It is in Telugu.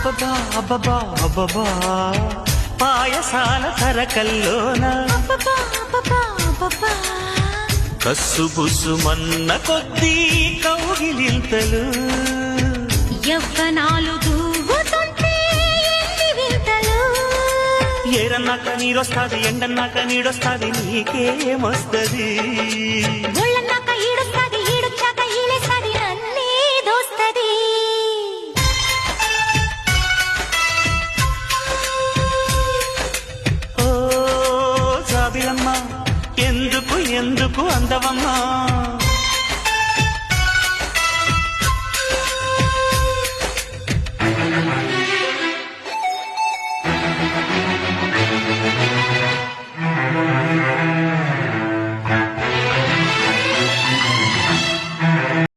అబ్బబా అబ్బబా అబ్బబా పాయసాల తరకల్లోన కస్సు బుస్సు మన్న కొద్దీ కౌగిలింతలు యవ్వనాలు దూగుతుంటే ఎన్ని వింతలు ఏరన్నాక నీరొస్తాది ఎండన్నాక నీడొస్తాది నీకేమొస్తది